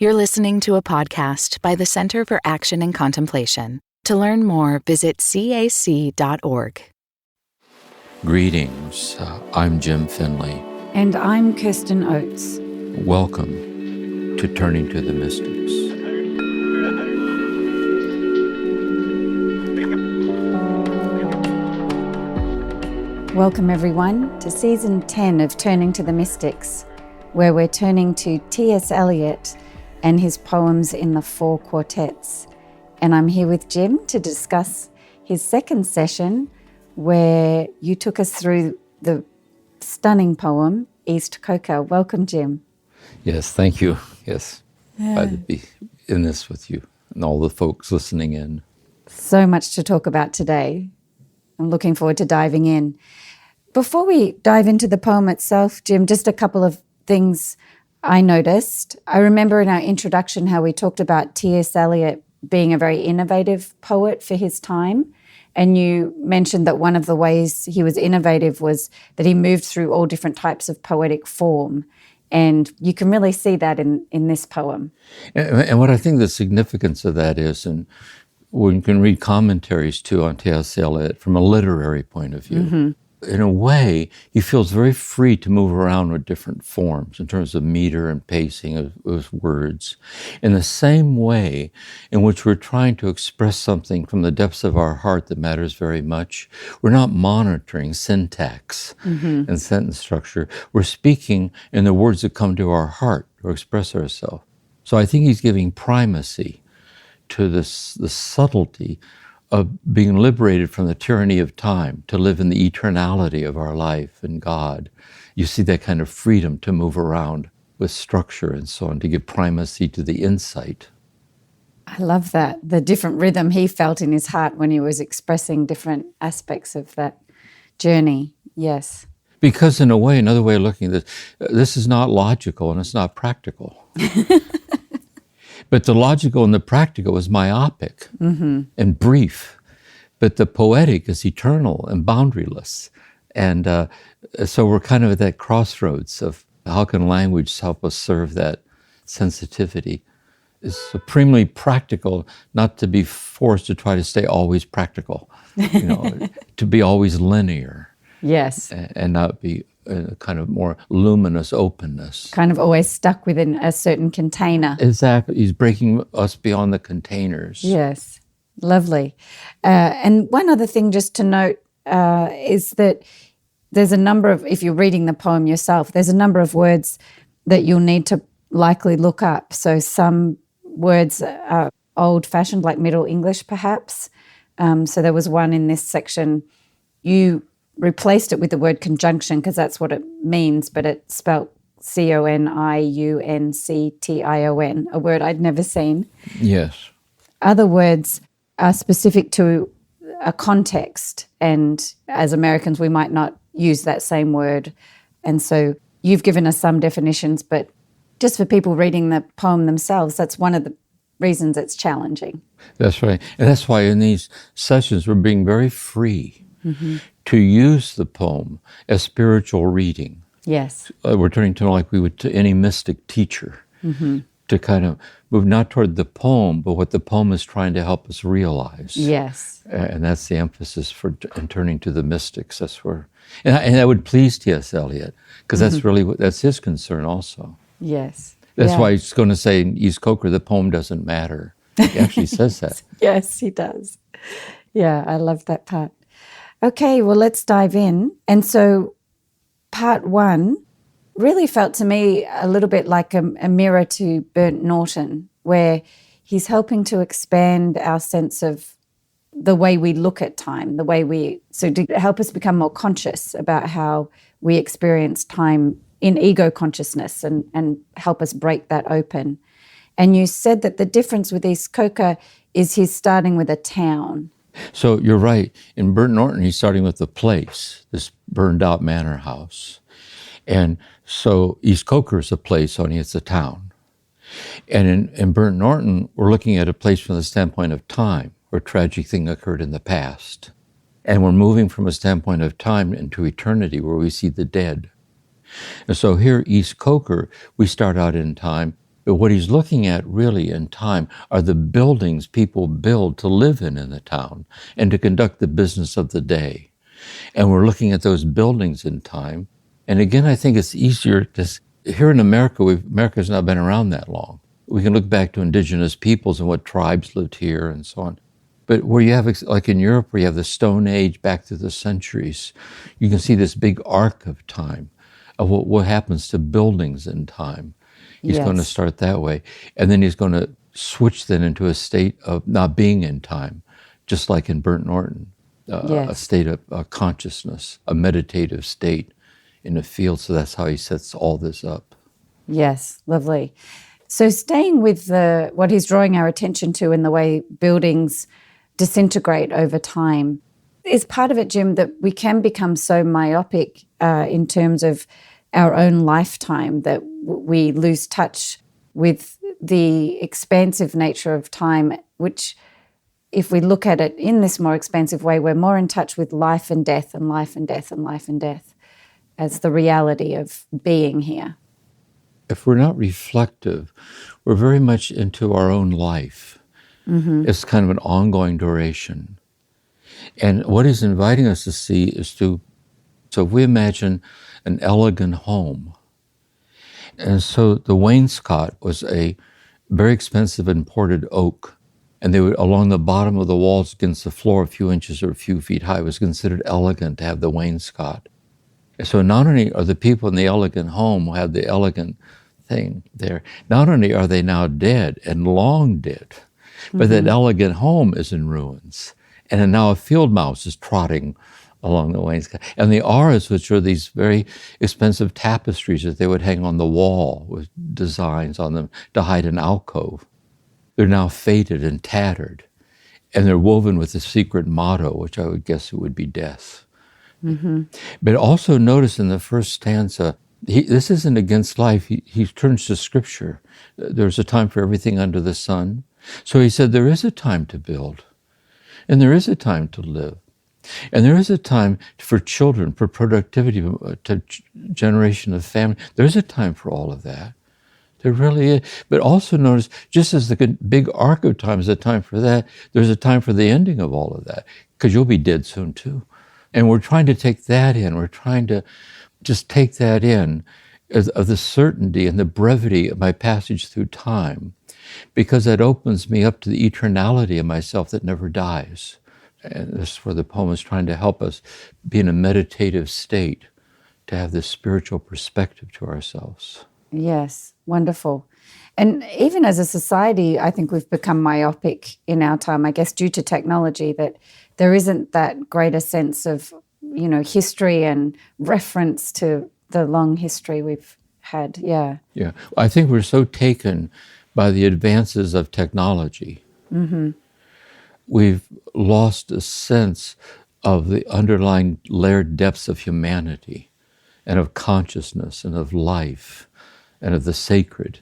You're listening to a podcast by the Center for Action and Contemplation. To learn more, visit cac.org. Greetings. I'm Jim Finley. And I'm Kirsten Oates. Welcome to Turning to the Mystics. Welcome, everyone, to Season 10 of Turning to the Mystics, where we're turning to T.S. Eliot and his poems in the 4 quartets. And I'm here with Jim to discuss his second session, where you took us through the stunning poem, East Coker. Welcome, Jim. Yes, thank you. Yes, glad to be in this with you and all the folks listening in. So much to talk about today. I'm looking forward to diving in. Before we dive into the poem itself, Jim, just a couple of things I noticed. I remember in our introduction how we talked about T.S. Eliot being a very innovative poet for his time. And you mentioned that one of the ways he was innovative was that he moved through all different types of poetic form. And you can really see that in this poem. And what I think the significance of that is, and we can read commentaries too on T.S. Eliot from a literary point of view. Mm-hmm. In a way, he feels very free to move around with different forms in terms of meter and pacing of his words. In the same way in which we're trying to express something from the depths of our heart that matters very much, we're not monitoring syntax and sentence structure. We're speaking in the words that come to our heart or express ourselves. So I think he's giving primacy to the subtlety of being liberated from the tyranny of time, to live in the eternality of our life in God. You see that kind of freedom to move around with structure and so on, to give primacy to the insight. I love that, the different rhythm he felt in his heart when he was expressing different aspects of that journey. Yes. Because in a way, another way of looking at this is not logical and it's not practical. But the logical and the practical is myopic and brief. But the poetic is eternal and boundaryless. And so we're kind of at that crossroads of how can language help us serve that sensitivity. It's supremely practical, not to be forced to try to stay always practical, to be always linear. Yes. And not be a kind of more luminous openness. Kind of always stuck within a certain container. Exactly. He's breaking us beyond the containers. Yes. Lovely. And one other thing just to note is that there's a number of, if you're reading the poem yourself, there's a number of words that you'll need to likely look up. So some words are old-fashioned, like Middle English perhaps. So there was one in this section. You replaced it with the word conjunction because that's what it means, but it's spelled C-O-N-I-U-N-C-T-I-O-N, a word I'd never seen. Yes. Other words are specific to a context, and as Americans, we might not use that same word. And so you've given us some definitions, but just for people reading the poem themselves, that's one of the reasons it's challenging. That's right. And that's why in these sessions we're being very free to use the poem as spiritual reading. Yes. We're turning to like we would to any mystic teacher to kind of move not toward the poem, but what the poem is trying to help us realize. Yes. And that's the emphasis for in turning to the mystics. That's where, and that would please T.S. Eliot, because that's really that's his concern also. Yes. That's why he's going to say in East Coker, the poem doesn't matter. He actually says that. Yes, he does. Yeah, I love that part. Okay, well, let's dive in. And so part 1 really felt to me a little bit like a mirror to Burnt Norton, where he's helping to expand our sense of the way we look at time, so to help us become more conscious about how we experience time in ego consciousness and help us break that open. And you said that the difference with East Coker is he's starting with a town. So you're right. In Burnt Norton, he's starting with the place, this burned out manor house. And so East Coker is a place, only it's a town. And in Burnt Norton, we're looking at a place from the standpoint of time, where a tragic thing occurred in the past. And we're moving from a standpoint of time into eternity, where we see the dead. And so here, East Coker, we start out in time, But what he's looking at really in time are the buildings people build to live in the town and to conduct the business of the day. And we're looking at those buildings in time. And again, I think it's easier to, here in America, America's not been around that long. We can look back to indigenous peoples and what tribes lived here and so on. But where you have, like in Europe, where you have the Stone Age back through the centuries, you can see this big arc of time of what happens to buildings in time. He's going to start that way. And then he's going to switch then into a state of not being in time, just like in Burnt Norton, a state of consciousness, a meditative state in the field. So that's how he sets all this up. Yes, lovely. So staying with what he's drawing our attention to in the way buildings disintegrate over time, is part of it, Jim, that we can become so myopic in terms of our own lifetime that we lose touch with the expansive nature of time, which, if we look at it in this more expansive way, we're more in touch with life and death and life and death and life and death as the reality of being here. If we're not reflective, we're very much into our own life. Mm-hmm. It's kind of an ongoing duration. And what he's inviting us to see is so if we imagine an elegant home, and so the wainscot was a very expensive imported oak, and they would, along the bottom of the walls against the floor, a few inches or a few feet high, was considered elegant to have the wainscot. And so not only are the people in the elegant home who have the elegant thing there, not only are they now dead and long dead, but that elegant home is in ruins. And now a field mouse is trotting along the wainscot. And the arras, which are these very expensive tapestries that they would hang on the wall with designs on them to hide an alcove, they're now faded and tattered. And they're woven with a secret motto, which I would guess it would be death. Mm-hmm. But also notice in the first stanza, this isn't against life. He turns to Scripture. There's a time for everything under the sun. So he said there is a time to build, and there is a time to live, and there is a time for children, for productivity, to generation of family. There's a time for all of that. There really is. But also notice, just as the big arc of time is a time for that, there's a time for the ending of all of that, because you'll be dead soon too. And we're trying to take that in. We're trying to just take that in of the certainty and the brevity of my passage through time, because that opens me up to the eternality of myself that never dies. And this is where the poem is trying to help us be in a meditative state, to have this spiritual perspective to ourselves. Yes, wonderful. And even as a society, I think we've become myopic in our time, I guess, due to technology, that there isn't that greater sense of, history and reference to the long history we've had. Yeah. Yeah. I think we're so taken by the advances of technology. Mm-hmm. We've lost a sense of the underlying layered depths of humanity and of consciousness and of life and of the sacred.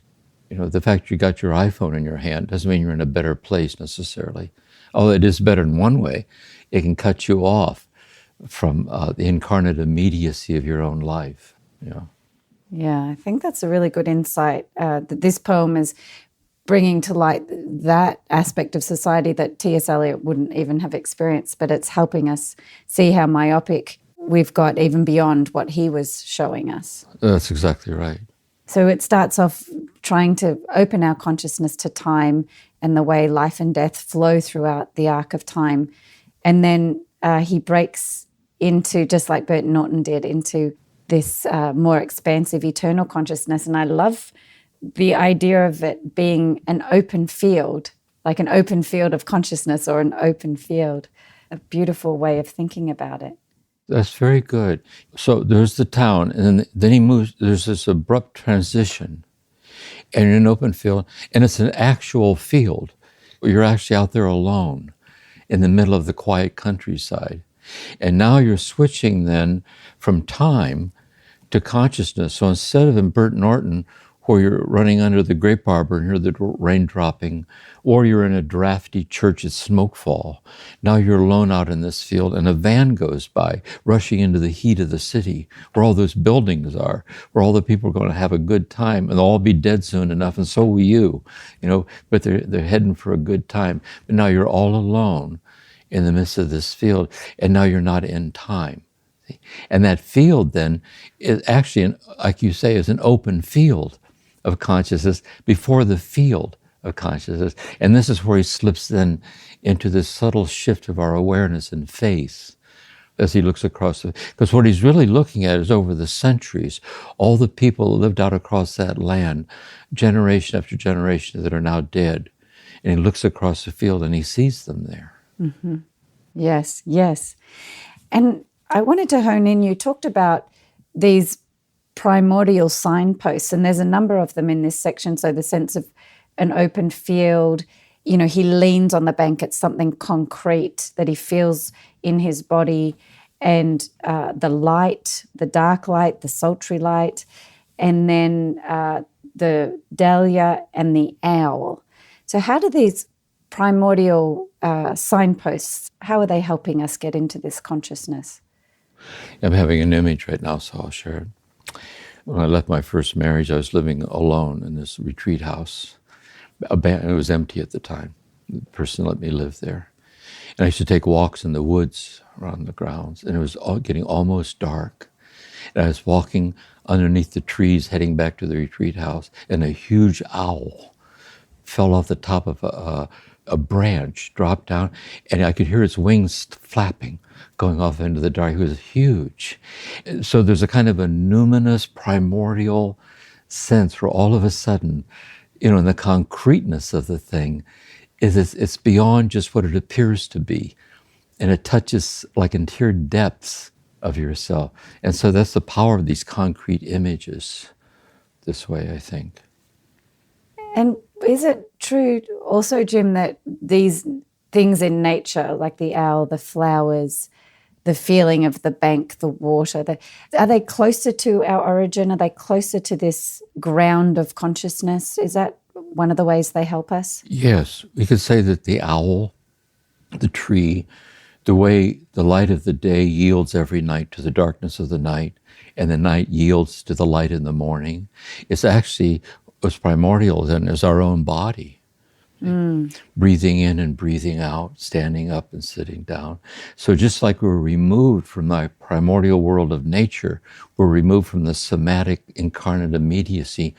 The fact you got your iPhone in your hand doesn't mean you're in a better place necessarily. Although it is better in one way, it can cut you off from the incarnate immediacy of your own life. Yeah, I think that's a really good insight, that this poem is bringing to light that aspect of society that T.S. Eliot wouldn't even have experienced, but it's helping us see how myopic we've got even beyond what he was showing us. That's exactly right. So it starts off trying to open our consciousness to time and the way life and death flow throughout the arc of time. And then he breaks into, just like Burton Norton did, into this more expansive eternal consciousness. And I love the idea of it being an open field, like an open field of consciousness or an open field. A beautiful way of thinking about it. That's very good. So there's the town, and then he moves, there's this abrupt transition, and in an open field, and it's an actual field. You're actually out there alone in the middle of the quiet countryside. And now you're switching then from time to consciousness. So instead of in Burton Norton, where you're running under the grape arbor and hear the rain dropping, or you're in a drafty church at Smokefall. Now you're alone out in this field, and a van goes by, rushing into the heat of the city, where all those buildings are, where all the people are going to have a good time, and they'll all be dead soon enough, and so will you, but they're heading for a good time. But now you're all alone in the midst of this field, and now you're not in time. And that field then is actually, like you say, is an open field of consciousness before the field of consciousness. And this is where he slips then into this subtle shift of our awareness and faith as he looks across because what he's really looking at is over the centuries, all the people that lived out across that land, generation after generation that are now dead. And he looks across the field and he sees them there. Mm-hmm. Yes, yes. And I wanted to hone in, you talked about these primordial signposts, and there's a number of them in this section. So the sense of an open field, he leans on the bank at something concrete that he feels in his body, and the light, the dark light, the sultry light, and then the dahlia and the owl. So how do these primordial signposts, how are they helping us get into this consciousness? I'm having an image right now, so I'll share it. When I left my first marriage, I was living alone in this retreat house. It was empty at the time. The person let me live there. And I used to take walks in the woods around the grounds, and it was getting almost dark. And I was walking underneath the trees, heading back to the retreat house, and a huge owl fell off the top of a branch, dropped down, and I could hear its wings flapping, going off into the dark. It was huge. So there's a kind of a numinous, primordial sense where all of a sudden, in the concreteness of the thing, it's beyond just what it appears to be. And it touches like interior depths of yourself. And so that's the power of these concrete images this way, I think. And is it true also, Jim, that these things in nature, like the owl, the flowers, the feeling of the bank, the water, are they closer to our origin? Are they closer to this ground of consciousness? Is that one of the ways they help us? Yes, we could say that the owl, the tree, the way the light of the day yields every night to the darkness of the night, and the night yields to the light in the morning, it's actually as primordial then as our own body. Breathing in and breathing out, standing up and sitting down. So just like we're removed from the primordial world of nature, we're removed from the somatic incarnate immediacy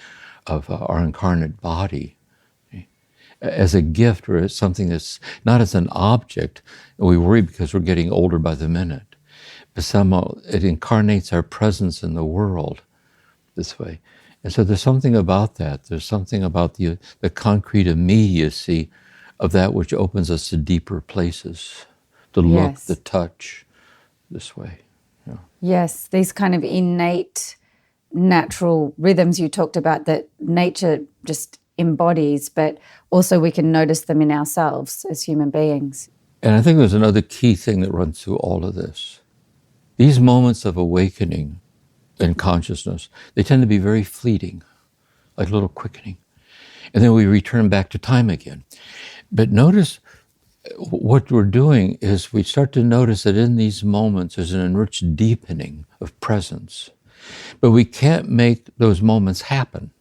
of our incarnate body as a gift or as something that's not as an object. We worry because we're getting older by the minute, but somehow it incarnates our presence in the world this way. And so there's something about that. There's something about the concrete immediacy of that which opens us to deeper places, the look, the touch, this way. Yeah. Yes, these kind of innate, natural rhythms you talked about that nature just embodies, but also we can notice them in ourselves as human beings. And I think there's another key thing that runs through all of this. These moments of awakening in consciousness, they tend to be very fleeting, like a little quickening. And then we return back to time again. But notice what we're doing is we start to notice that in these moments there's an enriched deepening of presence. But we can't make those moments happen.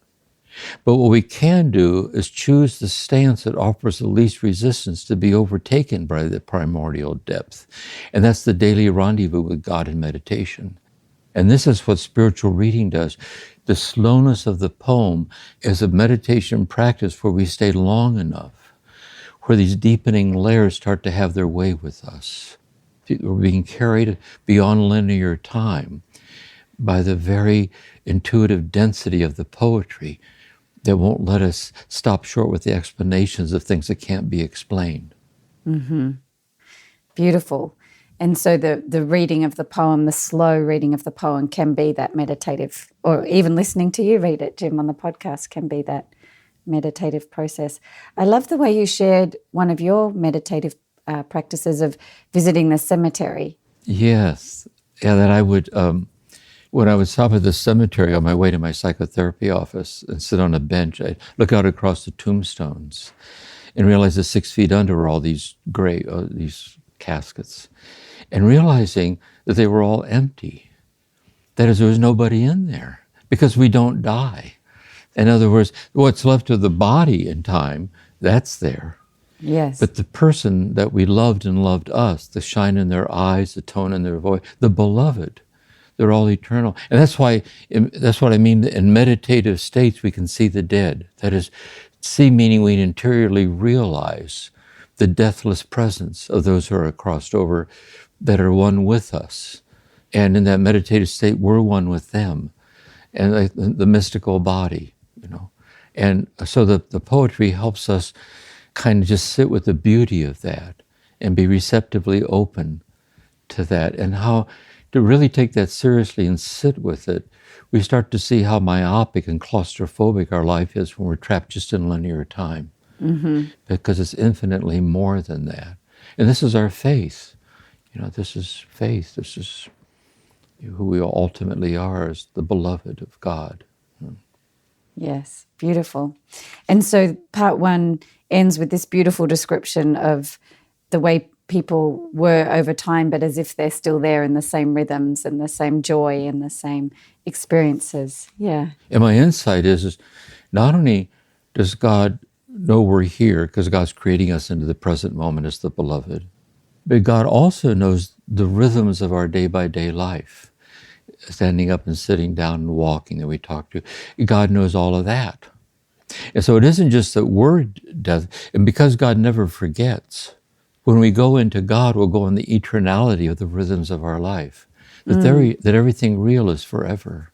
But what we can do is choose the stance that offers the least resistance to be overtaken by the primordial depth. And that's the daily rendezvous with God in meditation. And this is what spiritual reading does. The slowness of the poem is a meditation practice where we stay long enough, where these deepening layers start to have their way with us. We're being carried beyond linear time by the very intuitive density of the poetry that won't let us stop short with the explanations of things that can't be explained. Mm-hmm. Beautiful. And so the reading of the poem, the slow reading of the poem can be that meditative, or even listening to you read it, Jim, on the podcast can be that meditative process. I love the way you shared one of your meditative practices of visiting the cemetery. Yes. Yeah, that I would When I would stop at the cemetery on my way to my psychotherapy office and sit on a bench, I'd look out across the tombstones and realize that 6 feet under were all these these caskets, and realizing that they were all empty. That is, there was nobody in there, because we don't die. In other words, what's left of the body in time, that's there. Yes. But the person that we loved and loved us, the shine in their eyes, the tone in their voice, the beloved, they're all eternal. And that's what I mean, in meditative states we can see the dead. That is, see meaning we interiorly realize the deathless presence of those who are crossed over, that are one with us. And in that meditative state, we're one with them. And the mystical body, And so the poetry helps us kind of just sit with the beauty of that and be receptively open to that, and how to really take that seriously and sit with it. We start to see how myopic and claustrophobic our life is when we're trapped just in linear time, because it's infinitely more than that. And this is our faith. This is faith. This is who we ultimately are, as the beloved of God. Yes, beautiful. And so part 1 ends with this beautiful description of the way people were over time, but as if they're still there in the same rhythms and the same joy and the same experiences. Yeah. And my insight is not only does God know we're here, because God's creating us into the present moment as the beloved, but God also knows the rhythms of our day-by-day life, standing up and sitting down and walking that we talk to. God knows all of that. And so it isn't just that we're death, and because God never forgets, when we go into God, we'll go in the eternality of the rhythms of our life, that everything real is forever.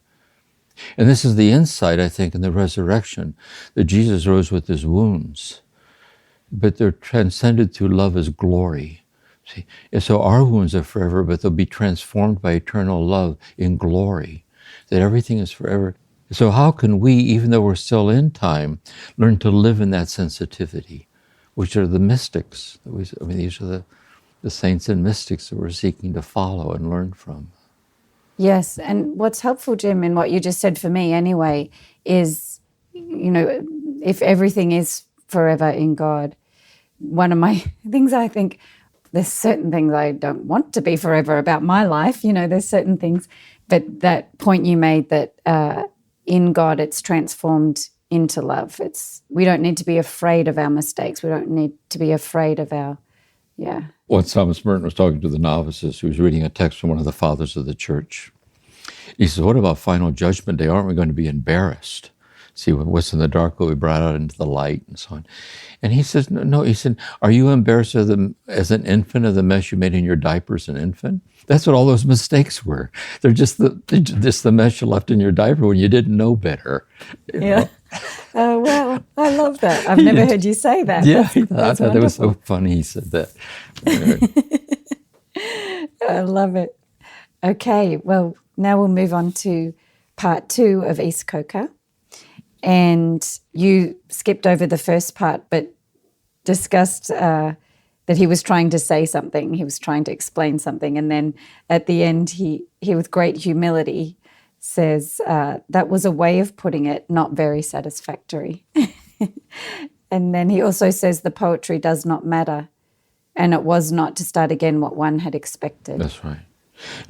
And this is the insight, I think, in the resurrection, that Jesus rose with his wounds, but they're transcended through love as glory. See? And so our wounds are forever, but they'll be transformed by eternal love in glory, that everything is forever. So how can we, even though we're still in time, learn to live in that sensitivity, which are the mystics? These are the saints and mystics that we're seeking to follow and learn from. Yes, and what's helpful, Jim, in what you just said for me anyway, is, if everything is forever in God, one of my things, I think, there's certain things I don't want to be forever about my life, there's certain things, but that point you made that in God it's transformed into love. We don't need to be afraid of our mistakes. We don't need to be afraid of our, Once Thomas Merton was talking to the novices, he was reading a text from one of the fathers of the church. He says, what about final judgment day? Aren't we going to be embarrassed? See, what's in the dark will be brought out into the light, and so on. And he says, no, he said, are you embarrassed as an infant of the mess you made in your diaper as an infant? That's what all those mistakes were. They're just the mess you left in your diaper when you didn't know better. Yeah. Oh, well, I love that. I've never heard you say that. Yeah, that's I thought it was so funny he said that. I love it. Okay, well, now we'll move on to part 2 of East Coca. And you skipped over the first part, but discussed that he was trying to say something. He was trying to explain something. And then at the end, he with great humility says, that was a way of putting it, not very satisfactory. And then he also says the poetry does not matter, and it was not to start again what one had expected. That's right.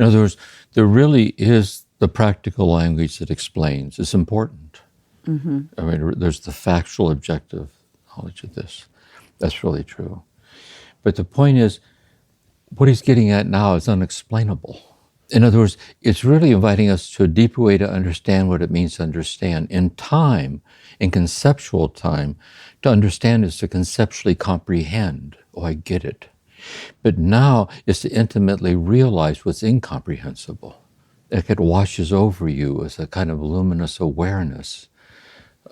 In other words, there really is the practical language that explains. It's important. There's the factual, objective knowledge of this. That's really true. But the point is, what he's getting at now is unexplainable. In other words, it's really inviting us to a deeper way to understand what it means to understand. In time, in conceptual time, to understand is to conceptually comprehend. Oh, I get it. But now is to intimately realize what's incomprehensible. It washes over you as a kind of luminous awareness.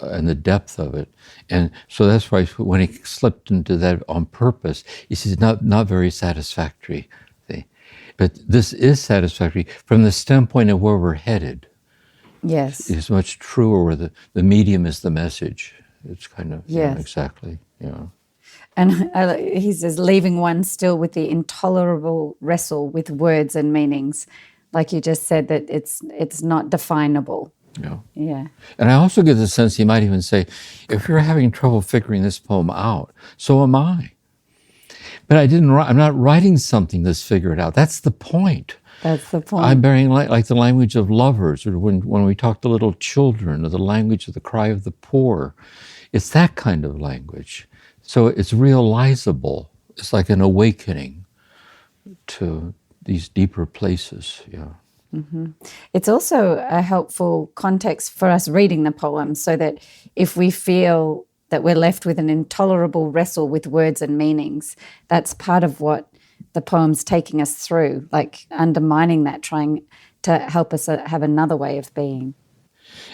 And the depth of it. And so that's why when he slipped into that on purpose, he says, not very satisfactory. See? But this is satisfactory from the standpoint of where we're headed. Yes. It's much truer where the medium is the message. It's kind of, yes. Exactly. And he says, leaving one still with the intolerable wrestle with words and meanings, like you just said, that it's not definable. Yeah. Yeah. And I also get the sense he might even say, if you're having trouble figuring this poem out, so am I. But I'm not writing something that's figured out. That's the point. That's the point. I'm bearing like the language of lovers, or when we talk to little children, or the language of the cry of the poor. It's that kind of language. So it's realizable. It's like an awakening to these deeper places. Yeah. It's also a helpful context for us reading the poem, so that if we feel that we're left with an intolerable wrestle with words and meanings, that's part of what the poem's taking us through, like undermining that, trying to help us have another way of being.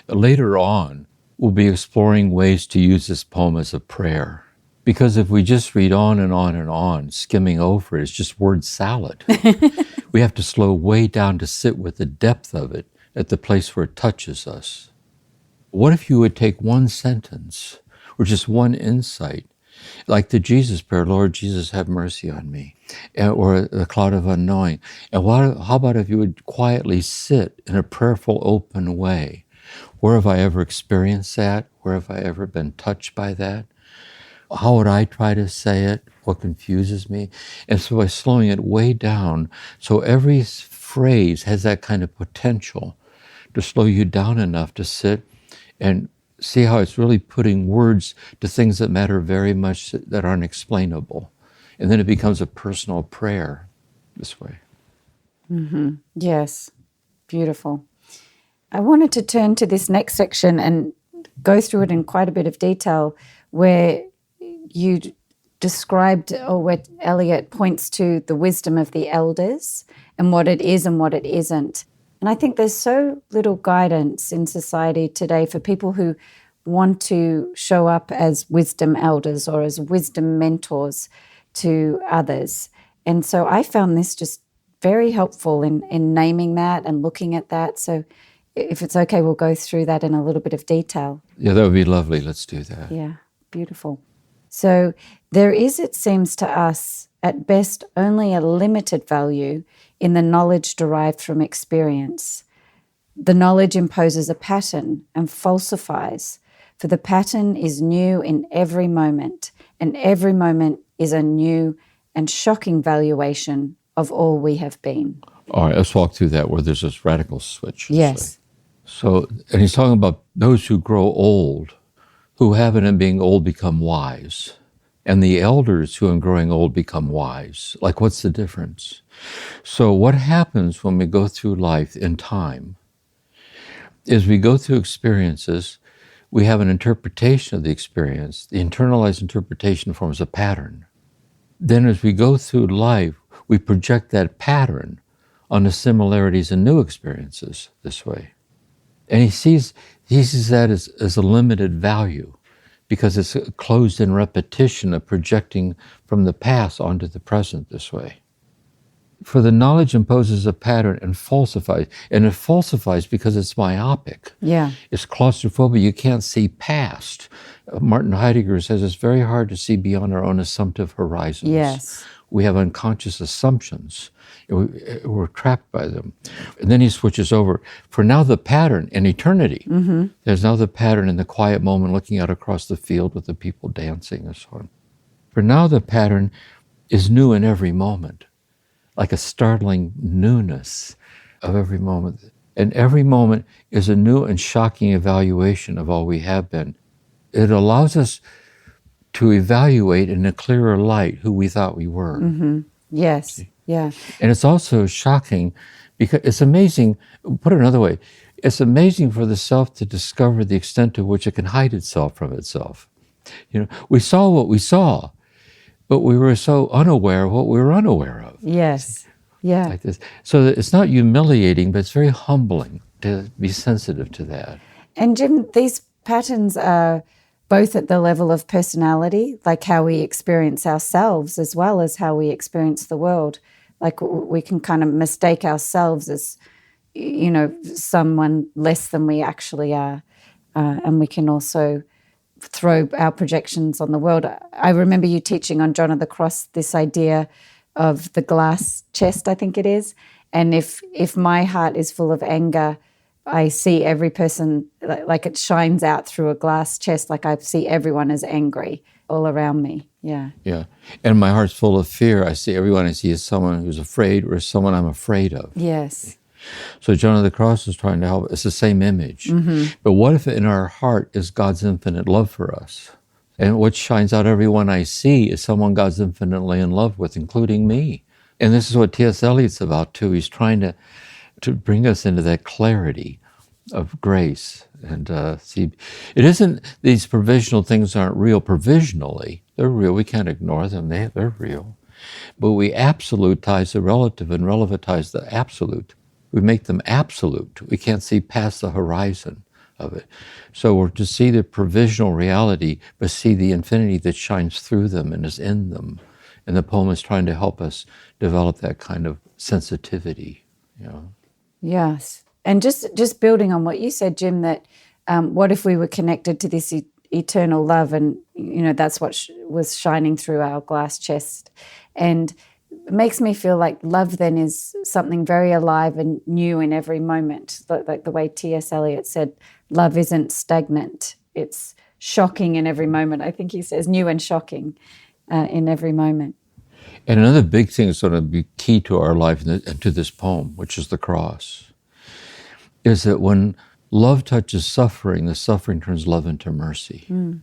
Later on, we'll be exploring ways to use this poem as a prayer. Because if we just read on and on and on, skimming over it, it's just word salad. We have to slow way down to sit with the depth of it at the place where it touches us. What if you would take one sentence or just one insight, like the Jesus prayer, Lord Jesus, have mercy on me, or the cloud of unknowing. And how about if you would quietly sit in a prayerful, open way? Where have I ever experienced that? Where have I ever been touched by that? How would I try to say it? What confuses me? And so by slowing it way down, so every phrase has that kind of potential to slow you down enough to sit and see how it's really putting words to things that matter very much that aren't explainable. And then it becomes a personal prayer this way. Yes, beautiful. I wanted to turn to this next section and go through it in quite a bit of detail, where you described, or where Eliot points to the wisdom of the elders and what it is and what it isn't. And I think there's so little guidance in society today for people who want to show up as wisdom elders or as wisdom mentors to others. And so I found this just very helpful in naming that and looking at that. So if it's okay, we'll go through that in a little bit of detail. Yeah, that would be lovely. Let's do that. Yeah, beautiful. So there is, it seems to us, at best only a limited value in the knowledge derived from experience. The knowledge imposes a pattern and falsifies, for the pattern is new in every moment, and every moment is a new and shocking valuation of all we have been. All right, let's walk through that where there's this radical switch. Yes. So, and he's talking about those who grow old, who have in being old become wise, and the elders who in growing old become wise. Like, what's the difference? So what happens when we go through life in time is we go through experiences, we have an interpretation of the experience. The internalized interpretation forms a pattern. Then as we go through life, we project that pattern on the similarities in new experiences this way. And he sees that as a limited value because it's a closed-in repetition of projecting from the past onto the present this way. For the knowledge imposes a pattern and falsifies. And it falsifies because it's myopic. Yeah. It's claustrophobic. You can't see past. Martin Heidegger says it's very hard to see beyond our own assumptive horizons. Yes. We have unconscious assumptions. We're trapped by them. And then he switches over. For now the pattern in eternity, there's now the pattern in the quiet moment looking out across the field with the people dancing and so on. For now the pattern is new in every moment, like a startling newness of every moment. And every moment is a new and shocking evaluation of all we have been. It allows us to evaluate in a clearer light who we thought we were. Yes. Yeah. And it's also shocking because it's amazing, put it another way, it's amazing for the self to discover the extent to which it can hide itself from itself. You know, we saw what we saw, but we were so unaware of what we were unaware of. Yes. Yeah. Like this. So it's not humiliating, but it's very humbling to be sensitive to that. And Jim, these patterns are both at the level of personality, like how we experience ourselves, as well as how we experience the world. Like we can kind of mistake ourselves as, you know, someone less than we actually are. And we can also throw our projections on the world. I remember you teaching on John of the Cross this idea of the glass chest, I think it is, And if my heart is full of anger, I see every person like it shines out through a glass chest, like I see everyone as angry all around me. Yeah. Yeah. And my heart's full of fear. I see everyone I see as someone who's afraid or someone I'm afraid of. Yes. So John of the Cross is trying to help. It's the same image. But what if in our heart is God's infinite love for us? And what shines out everyone I see is someone God's infinitely in love with, including me. And this is what T.S. Eliot's about too. He's trying to bring us into that clarity of grace. And see, it isn't, these provisional things aren't real provisionally. They're real. We can't ignore them. They're real. But we absolutize the relative and relativize the absolute. We make them absolute. We can't see past the horizon of it. So we're to see the provisional reality, but see the infinity that shines through them and is in them. And the poem is trying to help us develop that kind of sensitivity, you know. Yes. And just building on what you said, Jim, that what if we were connected to this eternal love, and, you know, that's what was shining through our glass chest. And it makes me feel like love then is something very alive and new in every moment. Like the way T.S. Eliot said, love isn't stagnant. It's shocking in every moment. I think he says new and shocking in every moment. And another big thing that's going to be key to our life and to this poem, which is the cross, is that when love touches suffering, the suffering turns love into mercy.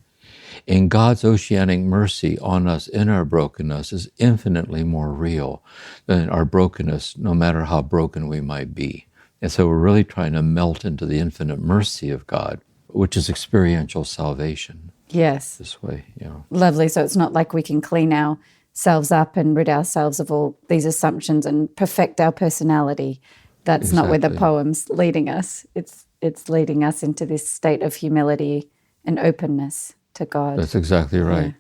And God's oceanic mercy on us in our brokenness is infinitely more real than our brokenness, no matter how broken we might be. And so we're really trying to melt into the infinite mercy of God, which is experiential salvation. Yes. This way, you know. Lovely. So it's not like we can clean ourselves up and rid ourselves of all these assumptions and perfect our personality. That's not where the poem's leading us. It's leading us into this state of humility and openness to God. That's exactly right. Yeah.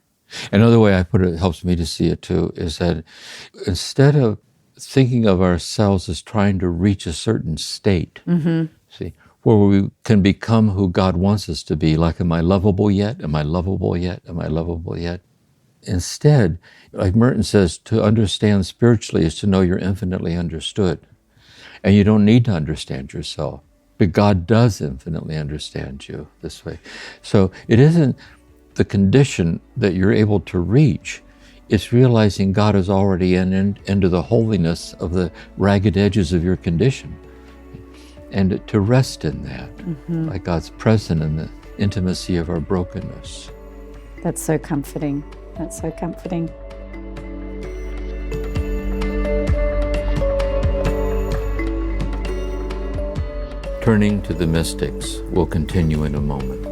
Another way I put it, helps me to see it too, is that instead of thinking of ourselves as trying to reach a certain state, see, where we can become who God wants us to be, like, am I lovable yet? Am I lovable yet? Am I lovable yet? Instead, like Merton says, to understand spiritually is to know you're infinitely understood. And you don't need to understand yourself, but God does infinitely understand you this way. So it isn't the condition that you're able to reach, it's realizing God is already into the holiness of the ragged edges of your condition. And to rest in that, like God's present in the intimacy of our brokenness. That's so comforting. That's so comforting. Turning to the mystics, we'll continue in a moment.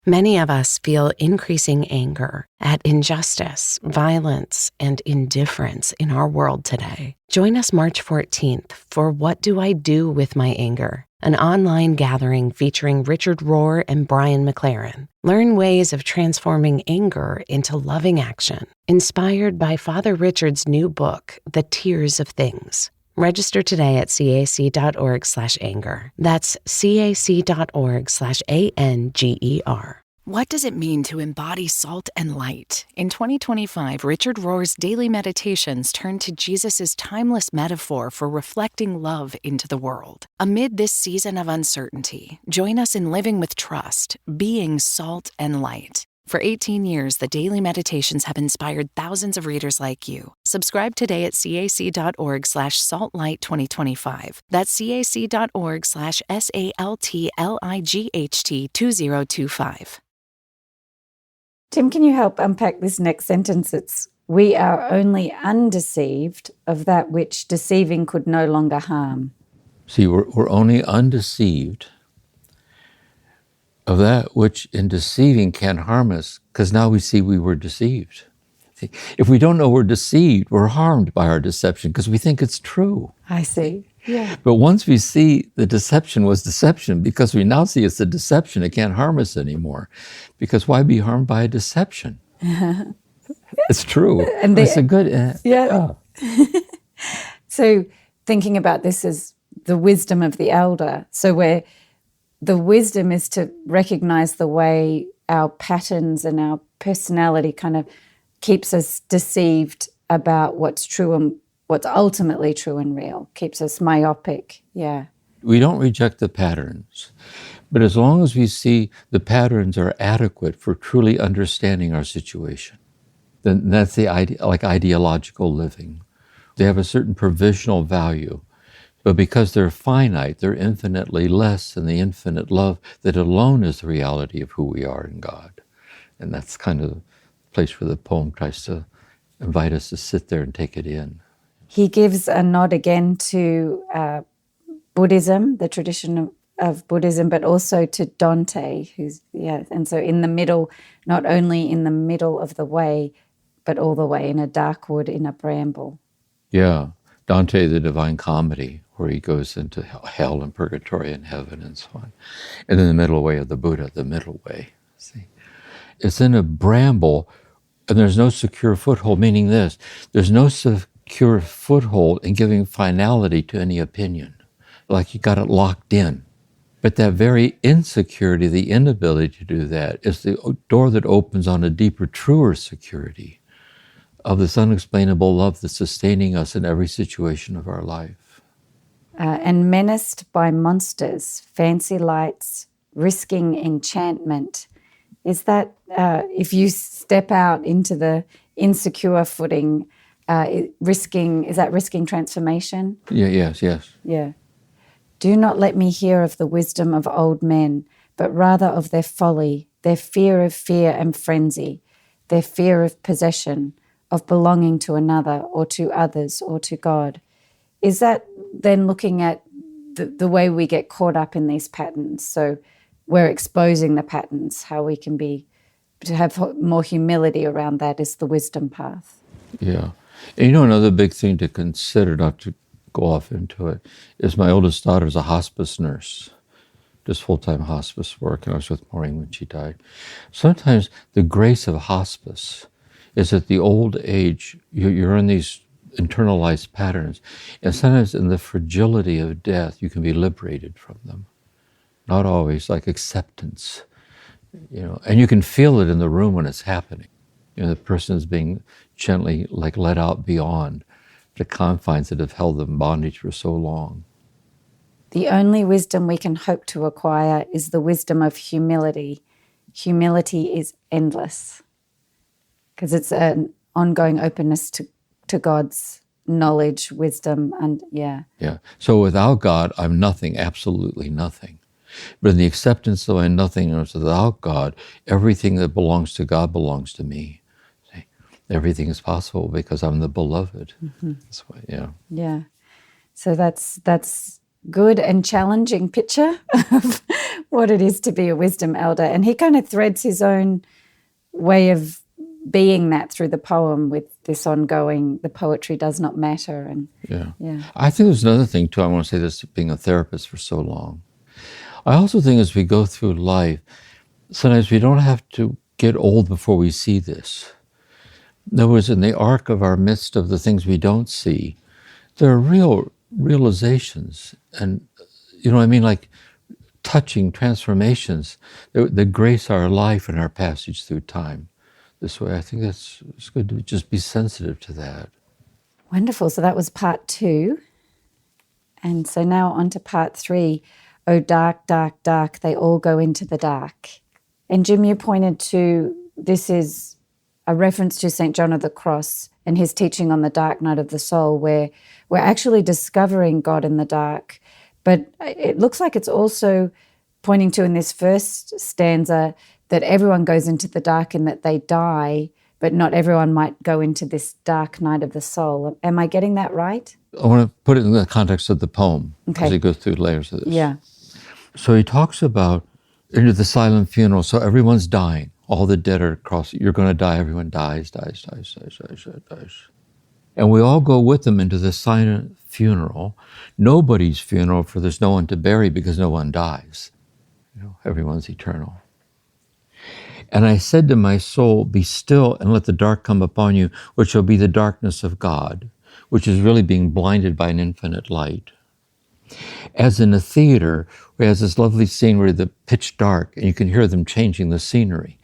Many of us feel increasing anger at injustice, violence, and indifference in our world today. Join us March 14th for What Do I Do With My Anger? An online gathering featuring Richard Rohr and Brian McLaren. Learn ways of transforming anger into loving action, inspired by Father Richard's new book, The Tears of Things. Register today at cac.org/anger. That's cac.org/anger. What does it mean to embody salt and light? In 2025, Richard Rohr's daily meditations turn to Jesus' timeless metaphor for reflecting love into the world. Amid this season of uncertainty, join us in living with trust, being salt and light. For 18 years, the daily meditations have inspired thousands of readers like you. Subscribe today at cac.org/saltlight2025. That's cac.org/SALTLIGHT2025. Tim, can you help unpack this next sentence? It's, we are only undeceived of that which deceiving could no longer harm. See, we're only undeceived of that which in deceiving can harm us, because now we see we were deceived. See, if we don't know we're deceived, we're harmed by our deception because we think it's true. I see. Yeah. But once we see the deception was deception, because we now see it's a deception, it can't harm us anymore. Because why be harmed by a deception? It's true. And it's a good... yeah. So thinking about this as the wisdom of the elder, so where the wisdom is to recognize the way our patterns and our personality kind of keeps us deceived about what's true and what's ultimately true and real, keeps us myopic. Yeah. We don't reject the patterns, but as long as we see the patterns are adequate for truly understanding our situation, then that's the ideological living. They have a certain provisional value, but because they're finite, they're infinitely less than the infinite love that alone is the reality of who we are in God. And that's kind of the place where the poem tries to invite us to sit there and take it in. He gives a nod again to Buddhism, the tradition of Buddhism, but also to Dante, and so in the middle, not only in the middle of the way, but all the way in a dark wood, in a bramble. Yeah, Dante, the Divine Comedy, where he goes into hell and purgatory and heaven and so on. And then the middle way of the Buddha, the middle way. See, it's in a bramble, and there's no secure foothold, meaning this, there's no secure foothold in giving finality to any opinion, like you got it locked in. But that very insecurity, the inability to do that, is the door that opens on a deeper, truer security of this unexplainable love that's sustaining us in every situation of our life. And menaced by monsters, fancy lights, risking enchantment. Is that, if you step out into the insecure footing, is that risking transformation? Yeah, yes. Yeah. Do not let me hear of the wisdom of old men, but rather of their folly, their fear of fear and frenzy, their fear of possession, of belonging to another or to others or to God. Is that then looking at the way we get caught up in these patterns? So we're exposing the patterns, how we can to have more humility around that is the wisdom path. Yeah. And another big thing to consider, not to go off into it, is my oldest daughter's a hospice nurse, does full-time hospice work, and I was with Maureen when she died. Sometimes the grace of hospice is at the old age, you're in these internalized patterns, and sometimes in the fragility of death, you can be liberated from them. Not always, like acceptance, and you can feel it in the room when it's happening. The person is being gently let out beyond the confines that have held them in bondage for so long. The only wisdom we can hope to acquire is the wisdom of humility. Humility is endless because it's an ongoing openness to God's knowledge, wisdom, and yeah. Yeah. So without God, I'm nothing, absolutely nothing. But in the acceptance of my nothingness without God, everything that belongs to God belongs to me. See? Everything is possible because I'm the beloved. Mm-hmm. That's why, yeah. Yeah. So that's good and challenging picture of what it is to be a wisdom elder. And he kind of threads his own way of being that through the poem with this ongoing, the poetry does not matter. And yeah. I think there's another thing too. I want to say this, being a therapist for so long. I also think as we go through life, sometimes we don't have to get old before we see this. In other words, in the arc of our midst of the things we don't see, there are real realizations and, like touching transformations that grace our life and our passage through time. This way, I think it's good to just be sensitive to that. Wonderful. So that was part 2. And so now on to part 3. Oh, dark, dark, dark, they all go into the dark. And Jim, you pointed to, this is a reference to St. John of the Cross and his teaching on the dark night of the soul, where we're actually discovering God in the dark. But it looks like it's also pointing to, in this first stanza, that everyone goes into the dark and that they die, but not everyone might go into this dark night of the soul. Am I getting that right? I want to put it in the context of the poem, okay, as he goes through layers of this. Yeah. So he talks about into the silent funeral. So everyone's dying. All the dead are across. You're going to die. Everyone dies. And we all go with them into the silent funeral. Nobody's funeral, for there's no one to bury because no one dies. Everyone's eternal. And I said to my soul, be still and let the dark come upon you, which shall be the darkness of God, which is really being blinded by an infinite light. As in a theater, where has this lovely scene where the pitch dark and you can hear them changing the scenery.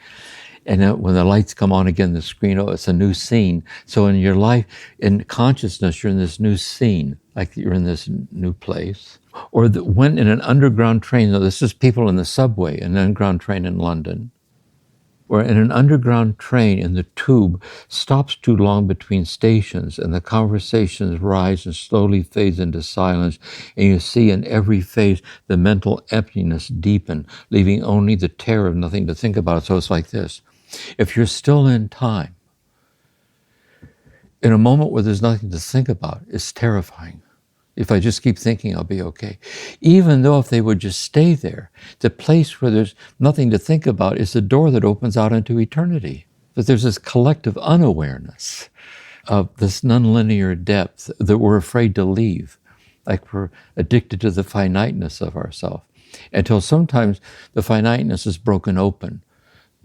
And then when the lights come on again, the screen, oh, it's a new scene. So in your life, in consciousness, you're in this new scene, like you're in this new place. Or when in an underground train, now this is people in the subway, an underground train in London, or in an underground train and the tube stops too long between stations and the conversations rise and slowly fades into silence, and you see in every face the mental emptiness deepen, leaving only the terror of nothing to think about. So it's like this. If you're still in time, in a moment where there's nothing to think about, it's terrifying. If I just keep thinking, I'll be okay. Even though if they would just stay there, the place where there's nothing to think about is the door that opens out into eternity. But there's this collective unawareness of this nonlinear depth that we're afraid to leave, like we're addicted to the finiteness of ourselves, until sometimes the finiteness is broken open.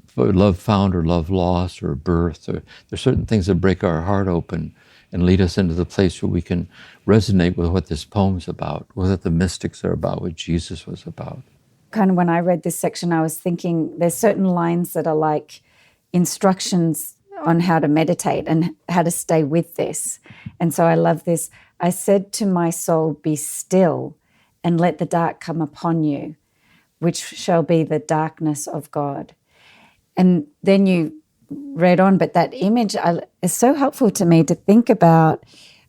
For love found or love lost or birth, or there's certain things that break our heart open and lead us into the place where we can resonate with what this poem's about, what the mystics are about, what Jesus was about. Kind of when I read this section, I was thinking there's certain lines that are like instructions on how to meditate and how to stay with this. And so I love this. I said to my soul, be still and let the dark come upon you, which shall be the darkness of God. And then you read on, but that image is so helpful to me to think about.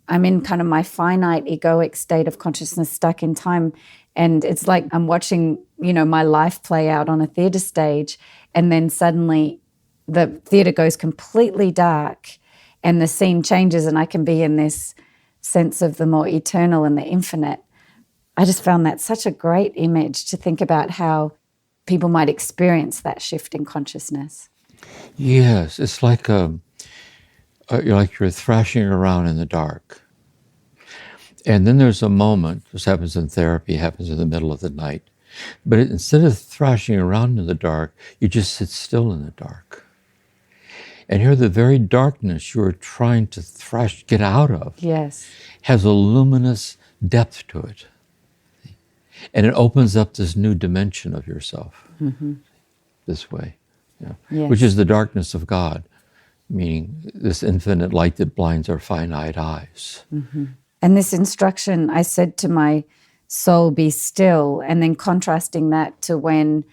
I'm in kind of my finite egoic state of consciousness, stuck in time, and it's like I'm watching, my life play out on a theater stage, and then suddenly the theater goes completely dark and the scene changes and I can be in this sense of the more eternal and the infinite. I just found that such a great image to think about how people might experience that shift in consciousness. Yes, it's like you're thrashing around in the dark. And then there's a moment, this happens in therapy, happens in the middle of the night, but instead of thrashing around in the dark, you just sit still in the dark. And here the very darkness you're trying to get out of, yes, has a luminous depth to it. And it opens up this new dimension of yourself, this way. Yeah. Yes. Which is the darkness of God, meaning this infinite light that blinds our finite eyes. Mm-hmm. And this instruction, I said to my soul, be still, and then contrasting that to when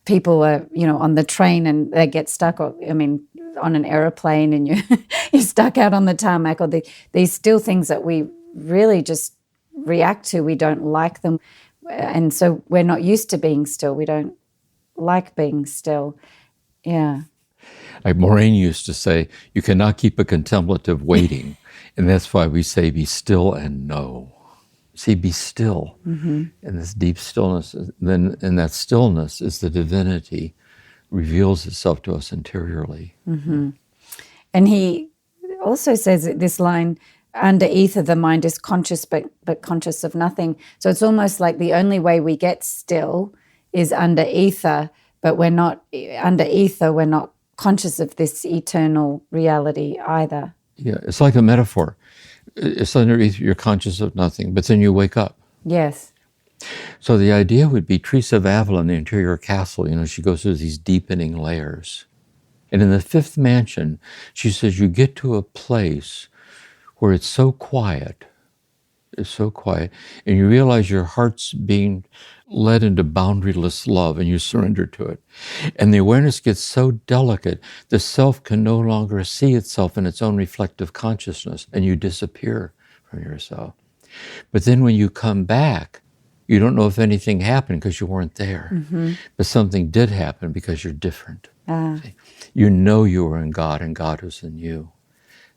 people are, on the train and they get stuck, or, on an aeroplane and you're stuck out on the tarmac, or these still things that we really just react to. We don't like them. And so we're not used to being still. We don't like being still. Yeah. Like Maureen used to say, you cannot keep a contemplative waiting. And that's why we say, be still and know. See, be still. In this deep stillness. Then in that stillness is the divinity reveals itself to us interiorly. And he also says this line, under ether, the mind is conscious but conscious of nothing. So it's almost like the only way we get still is under ether, but we're not under ether, we're not conscious of this eternal reality either. Yeah, it's like a metaphor. It's under ether, you're conscious of nothing, but then you wake up. Yes. So the idea would be Teresa of Avila in the interior castle, she goes through these deepening layers. And in the fifth mansion, she says you get to a place where it's so quiet, and you realize your heart's being led into boundaryless love, and you surrender to it. And the awareness gets so delicate, the self can no longer see itself in its own reflective consciousness, and you disappear from yourself. But then when you come back, you don't know if anything happened because you weren't there. But something did happen because you're different. You know you were in God and God was in you.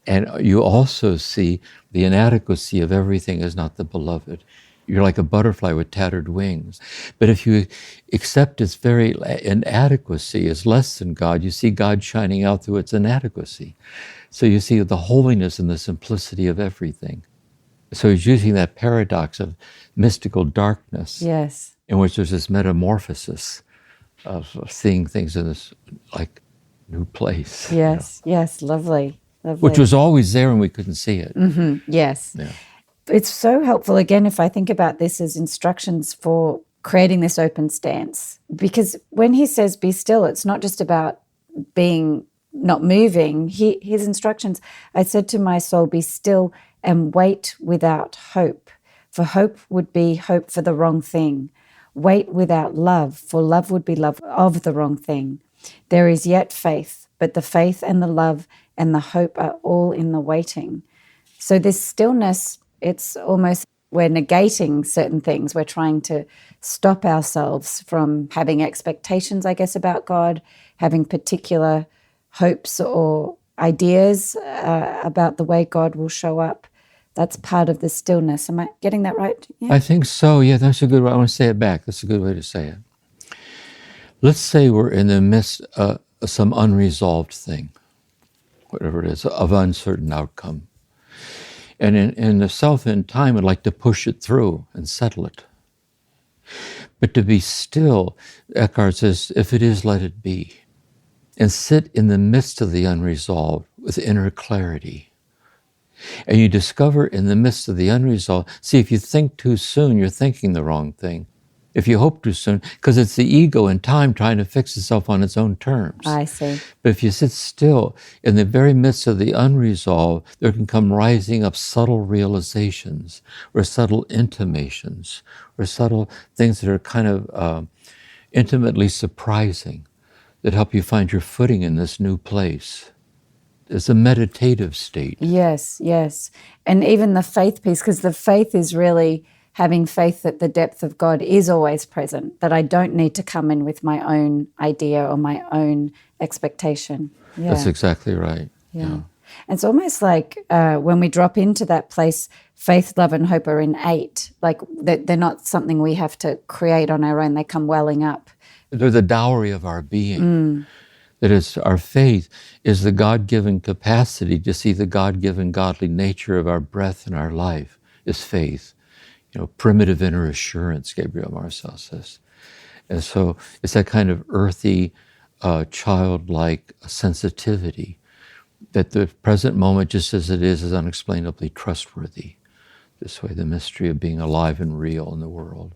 And you also see the inadequacy of everything is not the beloved. You're like a butterfly with tattered wings. But if you accept its very inadequacy as less than God, you see God shining out through its inadequacy. So you see the holiness and the simplicity of everything. So he's using that paradox of mystical darkness, Yes. in which there's this metamorphosis of seeing things in this like new place. Yes, yes, lovely. Which was always there and we couldn't see it. Yes. Yeah. It's so helpful, again, if I think about this as instructions for creating this open stance. Because when he says be still, it's not just about being not moving, his instructions, I said to my soul, be still and wait without hope. For hope would be hope for the wrong thing. Wait without love, for love would be love of the wrong thing. There is yet faith, but the faith and the love and the hope are all in the waiting. So this stillness, it's almost we're negating certain things. We're trying to stop ourselves from having expectations, I guess, about God, having particular hopes or ideas about the way God will show up. That's part of the stillness. Am I getting that right? Yeah. I think so. Yeah, that's a good way. I want to say it back. That's a good way to say it. Let's say we're in the midst of some unresolved thing, whatever it is, of uncertain outcome. And in the self in time, would like to push it through and settle it. But to be still, Eckhart says, if it is, let it be. And sit in the midst of the unresolved with inner clarity. And you discover in the midst of the unresolved, see, if you think too soon, you're thinking the wrong thing. If you hope too soon, because it's the ego in time trying to fix itself on its own terms. I see. But if you sit still, in the very midst of the unresolved, there can come rising up subtle realizations, or subtle intimations, or subtle things that are kind of intimately surprising, that help you find your footing in this new place. It's a meditative state. Yes, yes. And even the faith piece, because the faith is really having faith that the depth of God is always present, that I don't need to come in with my own idea or my own expectation. Yeah. That's exactly right. Yeah. It's almost like when we drop into that place, faith, love, and hope are innate. Like they're not something we have to create on our own. They come welling up. They're the dowry of our being. That is, our faith is the God-given capacity to see the God-given godly nature of our breath and our life is faith. You know, primitive inner assurance, Gabriel Marcel says. And so it's that kind of earthy, childlike sensitivity that the present moment, just as it is unexplainably trustworthy. This way, the mystery of being alive and real in the world,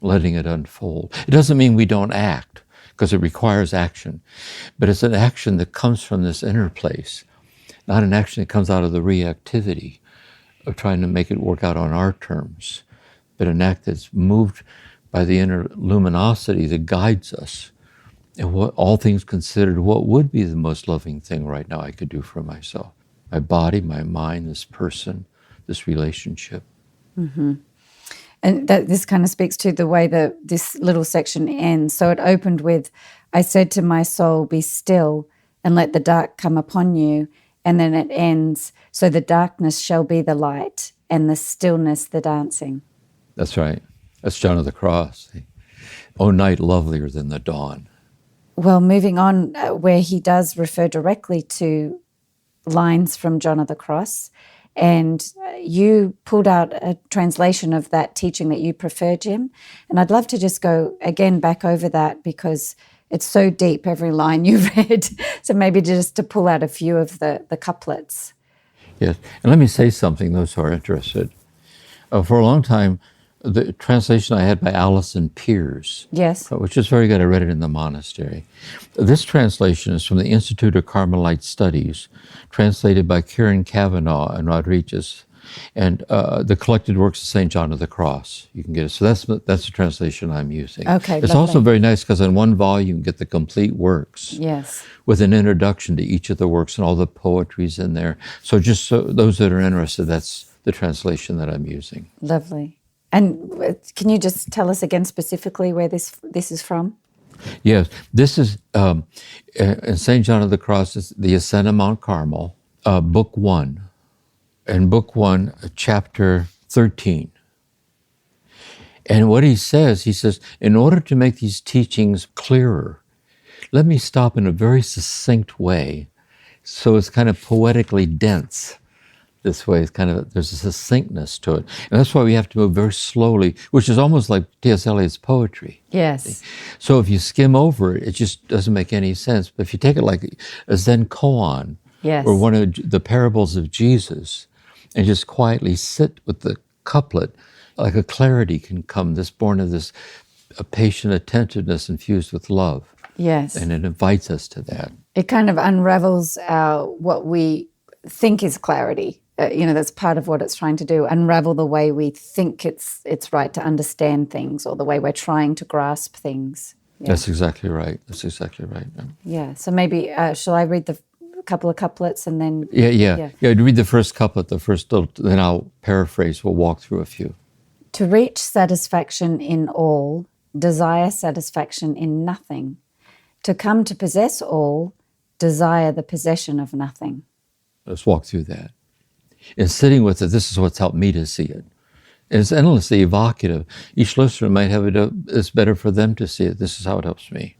letting it unfold. It doesn't mean we don't act, because it requires action, but it's an action that comes from this inner place, not an action that comes out of the reactivity of trying to make it work out on our terms, but an act that's moved by the inner luminosity that guides us. And what, all things considered, what would be the most loving thing right now I could do for myself? My body, my mind, this person, this relationship. Mm-hmm. And this kind of speaks to the way that this little section ends. So it opened with, I said to my soul, be still and let the dark come upon you. And then it ends, so the darkness shall be the light and the stillness the dancing. That's right. That's John of the Cross. O night lovelier than the dawn. Well, moving on, where he does refer directly to lines from John of the Cross, and you pulled out a translation of that teaching that you prefer, Jim. And I'd love to just go again back over that because it's so deep, every line you read. So maybe just to pull out a few of the couplets. Yes, and let me say something, those who are interested. For a long time, the translation I had by Allison Pierce, yes, which is very good. I read it in the monastery. This translation is from the Institute of Carmelite Studies, translated by Kieran Kavanagh and Rodriguez, and the collected works of St. John of the Cross. You can get it. So that's the translation I'm using. Okay, it's lovely. Also very nice because in one volume you get the complete works. Yes. With an introduction to each of the works and all the poetry's in there. So just so those that are interested, that's the translation that I'm using. Lovely. And can you just tell us again specifically where this is from? Yes, this is in St. John of the Cross, is the Ascent of Mount Carmel, Book 1. In Book 1, Chapter 13. And what he says, in order to make these teachings clearer, let me stop in a very succinct way, so it's kind of poetically dense. This way, it's kind of, there's a succinctness to it. And that's why we have to move very slowly, which is almost like T.S. Eliot's poetry. Yes. So if you skim over it, it just doesn't make any sense. But if you take it like a Zen koan, yes, or one of the parables of Jesus, and just quietly sit with the couplet, like a clarity can come, this born of this patient attentiveness infused with love. Yes. And it invites us to that. It kind of unravels what we think is clarity. That's part of what it's trying to do. Unravel the way we think it's right to understand things, or the way we're trying to grasp things. Yeah. That's exactly right. That's exactly right. Yeah. So maybe shall I read the couple of couplets and then? Yeah. Read the first couplet, then I'll paraphrase. We'll walk through a few. To reach satisfaction in all, desire satisfaction in nothing. To come to possess all, desire the possession of nothing. Let's walk through that. And sitting with it, this is what's helped me to see it. And it's endlessly evocative. Each listener might have it's better for them to see it. This is how it helps me.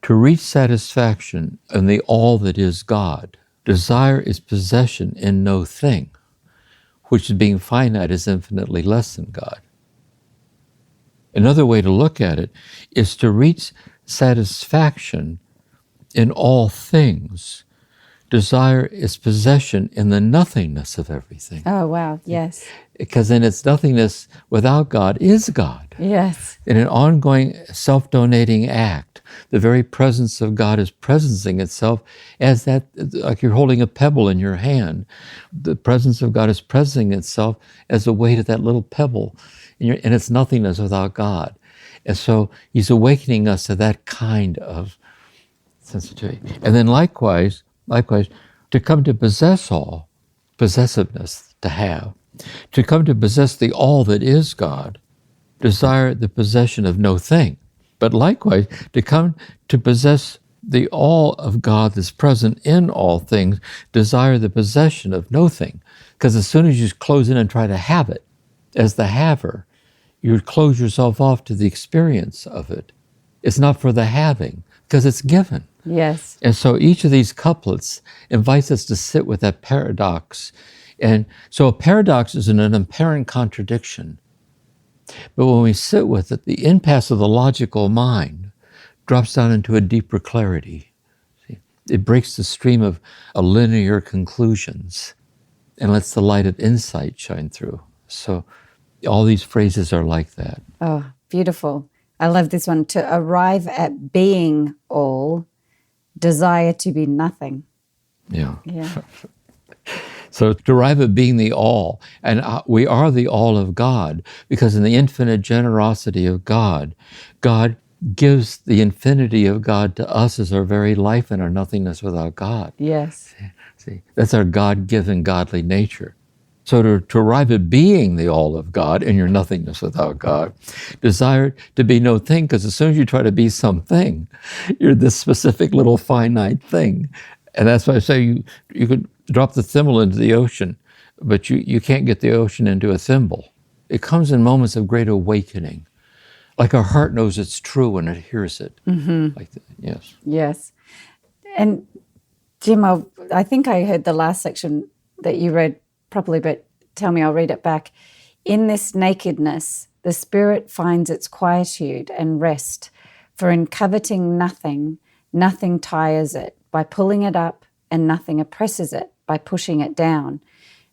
To reach satisfaction in the all that is God, desire is possession in no thing, which being finite is infinitely less than God. Another way to look at it is to reach satisfaction in all things. Desire is possession in the nothingness of everything. Oh, wow. Yes. Because in its nothingness, without God, is God. Yes. In an ongoing self-donating act, the very presence of God is presencing itself as that, like you're holding a pebble in your hand. The presence of God is presencing itself as the weight of that little pebble in its nothingness without God. And so he's awakening us to that kind of sensitivity. And then likewise, to come to possess all, possessiveness, to have, to come to possess the all that is God, desire the possession of no thing. But likewise, to come to possess the all of God that's present in all things, desire the possession of no thing. Because as soon as you close in and try to have it, as the haver, you would close yourself off to the experience of it. It's not for the having, because it's given. Yes. And so each of these couplets invites us to sit with that paradox. And so a paradox is an apparent contradiction. But when we sit with it, the impasse of the logical mind drops down into a deeper clarity. See? It breaks the stream of linear conclusions and lets the light of insight shine through. So all these phrases are like that. Oh, beautiful. I love this one. To arrive at being all, desire to be nothing. Yeah. Yeah. So to arrive at being the all, and we are the all of God, because in the infinite generosity of God, God gives the infinity of God to us as our very life and our nothingness without God. Yes. See, that's our God-given godly nature. So to arrive at being the all of God in your nothingness without God, desire to be no thing, because as soon as you try to be something, you're this specific little finite thing. And that's why I say you could drop the thimble into the ocean, but you can't get the ocean into a thimble. It comes in moments of great awakening. Like our heart knows it's true when it hears it. Mm-hmm. Like that. Yes. Yes. And Jim, I think I heard the last section that you read properly, but tell me, I'll read it back. In this nakedness, the spirit finds its quietude and rest, for in coveting nothing, nothing tires it by pulling it up, and nothing oppresses it by pushing it down,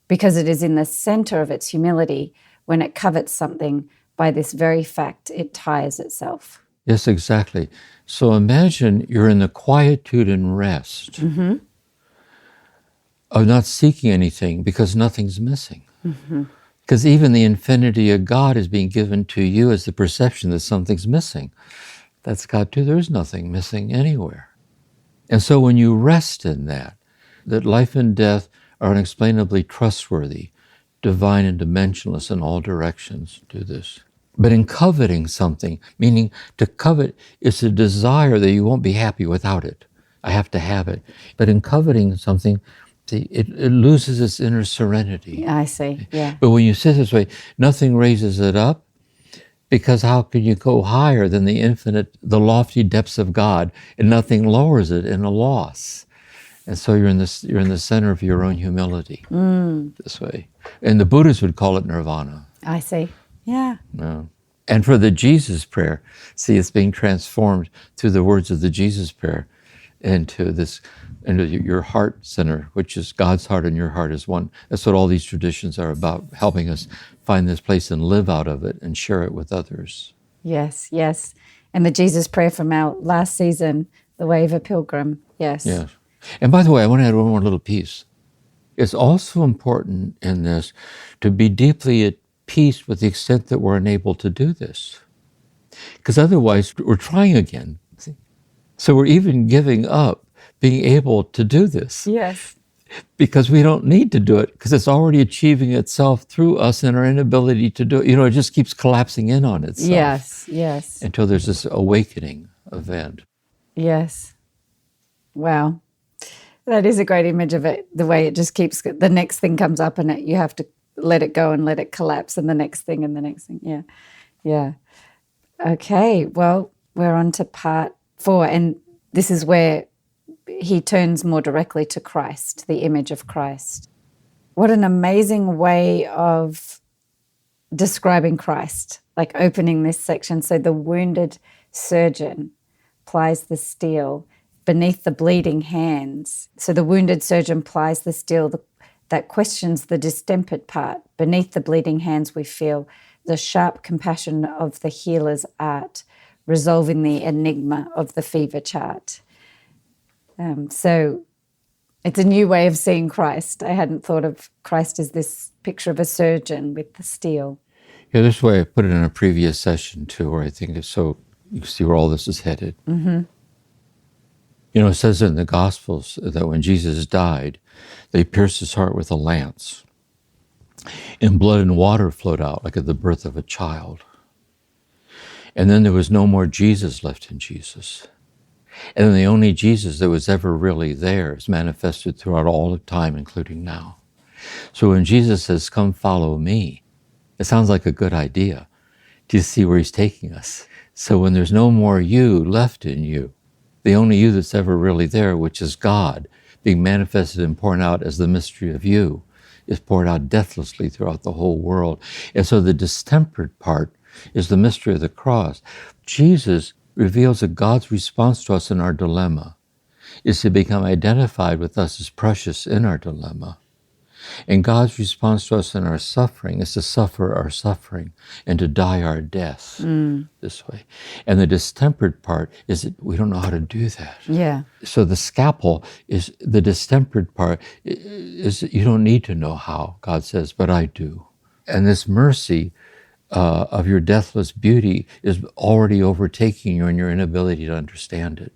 because it is in the center of its humility. When it covets something, by this very fact, it tires itself. Yes, exactly. So imagine you're in the quietude and rest of not seeking anything because nothing's missing. Because even the infinity of God is being given to you as the perception that something's missing. That's God too. There's nothing missing anywhere. And so when you rest in that life and death are unexplainably trustworthy, divine and dimensionless in all directions, do this. But in coveting something, meaning to covet is a desire that you won't be happy without it. I have to have it. But in coveting something, see, it loses its inner serenity. I see, yeah. But when you sit this way, nothing raises it up, because how can you go higher than the infinite, the lofty depths of God, and nothing lowers it in a loss? And so you're in the center of your own humility this way. And the Buddhists would call it nirvana. I see. Yeah. No. And for the Jesus prayer, see, it's being transformed through the words of the Jesus prayer into your heart center, which is God's heart and your heart is one. That's what all these traditions are about, helping us find this place and live out of it and share it with others. Yes, yes. And the Jesus prayer from our last season The way of a pilgrim. Yes. Yes. And by the way, I want to add one more little piece. It's also important in this to be deeply at peace with the extent that we're unable to do this. Because otherwise, we're trying again. See? So we're even giving up being able to do this. Yes. Because we don't need to do it, because it's already achieving itself through us and our inability to do it. It just keeps collapsing in on itself. Yes, yes. Until there's this awakening event. Yes. Wow. That is a great image of it, the way it just keeps, the next thing comes up and you have to let it go and let it collapse, and the next thing and the next thing. Yeah. Yeah. Okay. Well, we're on to part 4, and this is where he turns more directly to Christ, the image of Christ. What an amazing way of describing Christ, like opening this section. So the wounded surgeon plies the steel beneath the bleeding hands. So the wounded surgeon plies the steel that questions the distempered part. Beneath the bleeding hands we feel the sharp compassion of the healer's art, resolving the enigma of the fever chart. So it's a new way of seeing Christ. I hadn't thought of Christ as this picture of a surgeon with the steel. Yeah, this way I put it in a previous session too, where I think it's so you see where all this is headed. Mm-hmm. It says in the Gospels that when Jesus died, they pierced his heart with a lance, and blood and water flowed out like at the birth of a child. And then there was no more Jesus left in Jesus. And then the only Jesus that was ever really there is manifested throughout all of time, including now. So when Jesus says, "Come follow me," it sounds like a good idea. Do you see where he's taking us? So when there's no more you left in you, the only you that's ever really there, which is God, being manifested and poured out as the mystery of you, is poured out deathlessly throughout the whole world. And so the distempered part is the mystery of the cross. Jesus reveals that God's response to us in our dilemma is to become identified with us as precious in our dilemma. And God's response to us in our suffering is to suffer our suffering and to die our death this way. And the distempered part is that we don't know how to do that. Yeah. So the scalpel is the distempered part is you don't need to know how, God says, but I do. And this mercy of your deathless beauty is already overtaking you in your inability to understand it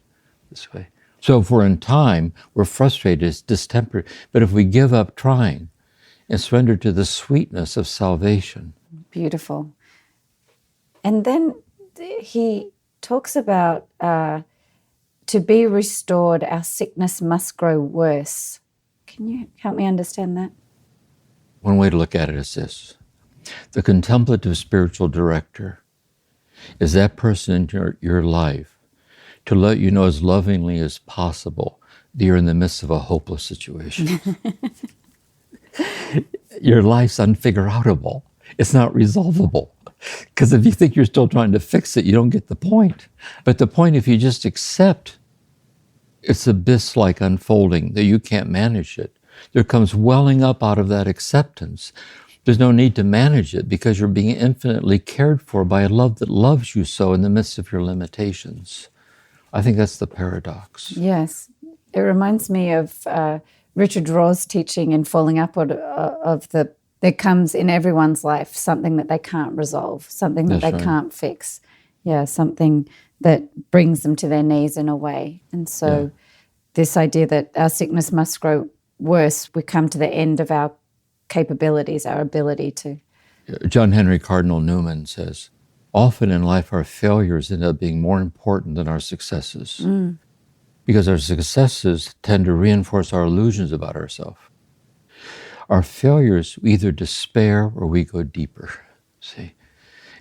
this way. So if we're in time, we're frustrated, it's distempered. But if we give up trying and surrender to the sweetness of salvation. Beautiful. And then he talks about to be restored, our sickness must grow worse. Can you help me understand that? One way to look at it is this. The contemplative spiritual director is that person in your life to let you know as lovingly as possible that you're in the midst of a hopeless situation. Your life's unfigure-outable. It's not resolvable. Because if you think you're still trying to fix it, you don't get the point. But the point, if you just accept its abyss-like unfolding, that you can't manage it, there comes welling up out of that acceptance. There's no need to manage it because you're being infinitely cared for by a love that loves you so in the midst of your limitations. I think that's the paradox. Yes. It reminds me of Richard Rohr's teaching in Falling Upward there comes in everyone's life something that they can't resolve, something that they can't fix. Yeah, something that brings them to their knees in a way. And so this idea that our sickness must grow worse, we come to the end of our capabilities, our ability to. John Henry Cardinal Newman says, often in life our failures end up being more important than our successes because our successes tend to reinforce our illusions about ourselves. Our failures, we either despair or we go deeper, see?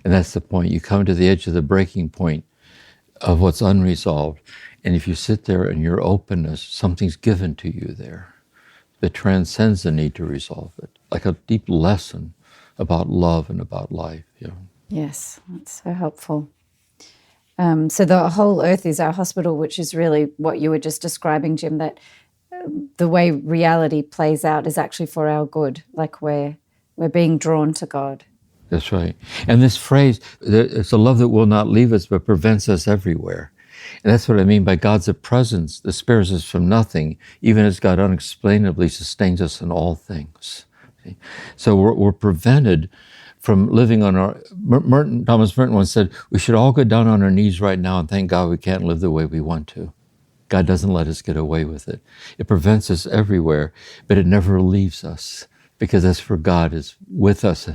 And that's the point. You come to the edge of the breaking point of what's unresolved, and if you sit there in your openness, something's given to you there that transcends the need to resolve it, like a deep lesson about love and about life. Yes, that's so helpful. So the whole earth is our hospital, which is really what you were just describing, Jim, that the way reality plays out is actually for our good, like we're being drawn to God. That's right. And this phrase, it's a love that will not leave us but prevents us everywhere. And that's what I mean by God's a presence that spares us from nothing, even as God unexplainably sustains us in all things. See? So we're prevented from living on our... Thomas Merton once said, we should all go down on our knees right now and thank God we can't live the way we want to. God doesn't let us get away with it. It prevents us everywhere, but it never leaves us, because that's where God is with us.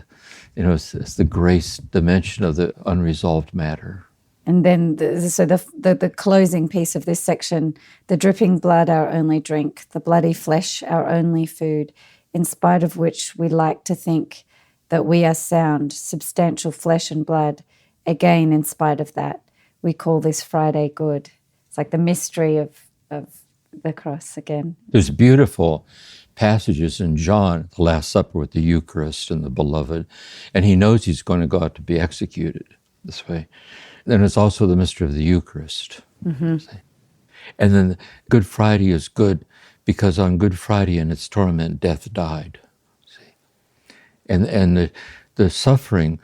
It's the grace dimension of the unresolved matter. And then, the closing piece of this section, the dripping blood our only drink, the bloody flesh our only food, in spite of which we like to think that we are sound, substantial flesh and blood. Again, in spite of that, we call this Friday good. It's like the mystery of the cross again. There's beautiful passages in John, the Last Supper with the Eucharist and the Beloved, and he knows he's going to go out to be executed this way. Then it's also the mystery of the Eucharist. Mm-hmm. And then Good Friday is good because on Good Friday in its torment, death died. See? And the suffering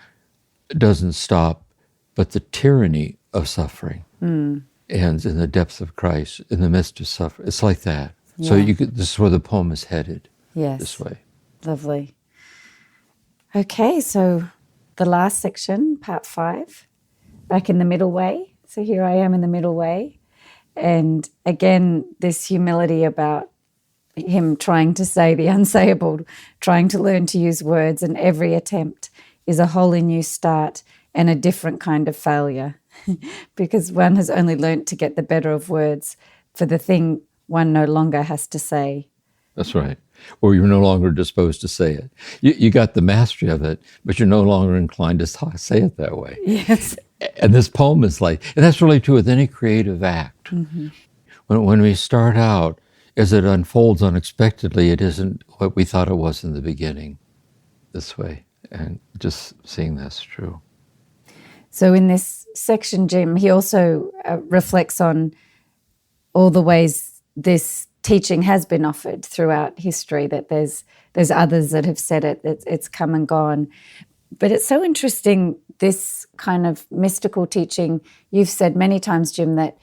doesn't stop, but the tyranny of suffering ends in the depth of Christ, in the midst of suffering. It's like that. Yeah. So this is where the poem is headed. Yes. This way. Lovely. Okay, so the last section, part 5, back in the middle way. So here I am in the middle way. And again, this humility about him trying to say the unsayable, trying to learn to use words, and every attempt is a wholly new start and a different kind of failure. Because one has only learnt to get the better of words for the thing one no longer has to say. That's right. Or you're no longer disposed to say it. You got the mastery of it, but you're no longer inclined to say it that way. Yes. And this poem is like, and that's really true with any creative act. Mm-hmm. When we start out, as it unfolds unexpectedly, it isn't what we thought it was in the beginning. This way. And just seeing that's true. So in this section, Jim, he also reflects on all the ways this teaching has been offered throughout history, that there's others that have said it, it's come and gone. But it's so interesting, this kind of mystical teaching. You've said many times, Jim, that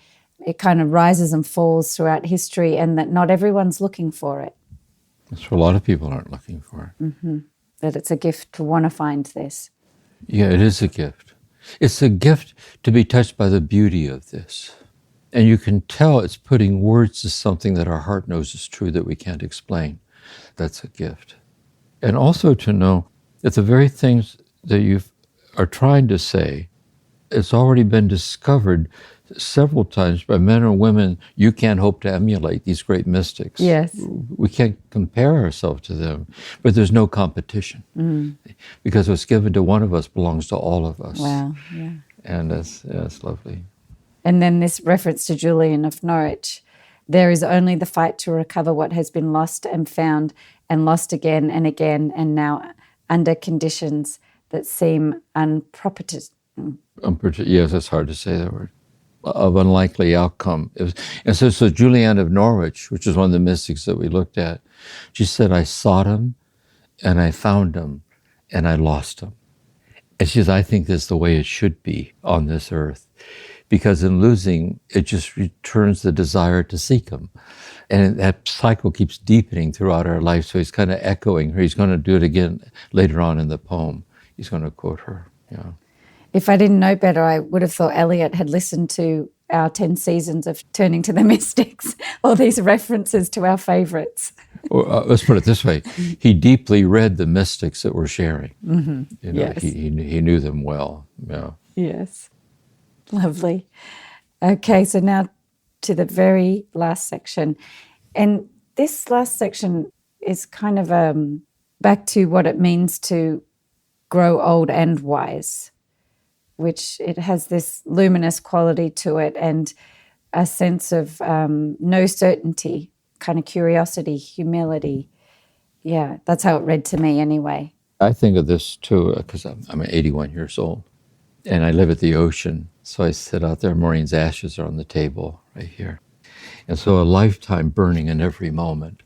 it kind of rises and falls throughout history and that not everyone's looking for it. That's what a lot of people aren't looking for. Mm-hmm. That it's a gift to want to find this. Yeah, it is a gift. It's a gift to be touched by the beauty of this. And you can tell it's putting words to something that our heart knows is true that we can't explain. That's a gift. And also to know that the very things that you are trying to say, it's already been discovered several times by men or women you can't hope to emulate, these great mystics. Yes. We can't compare ourselves to them, but there's no competition. Mm. Because what's given to one of us belongs to all of us. Wow, yeah. And that's lovely. And then this reference to Julian of Norwich, there is only the fight to recover what has been lost and found and lost again and again, and now under conditions that seem unpropitious. Yes, it's hard to say that word. Of unlikely outcome. And so Julian of Norwich, which is one of the mystics that we looked at, she said, I sought him and I found him and I lost him. And she says, I think this is the way it should be on this earth. Because in losing, it just returns the desire to seek him. And that cycle keeps deepening throughout our life. So he's kind of echoing her. He's going to do it again later on in the poem. He's going to quote her. Yeah. If I didn't know better, I would have thought Eliot had listened to our 10 seasons of Turning to the Mystics, all these references to our favorites. Or, let's put it this way. He deeply read the mystics that we're sharing. Mm-hmm. Yes. He knew them well. Yeah. Yes. Lovely. Okay, so now to the very last section. And this last section is kind of back to what it means to grow old and wise, which it has this luminous quality to it and a sense of no certainty, kind of curiosity, humility. Yeah, that's how it read to me anyway. I think of this too, because I'm 81 years old and I live at the ocean. So I sit out there, Maureen's ashes are on the table right here. And so a lifetime burning in every moment.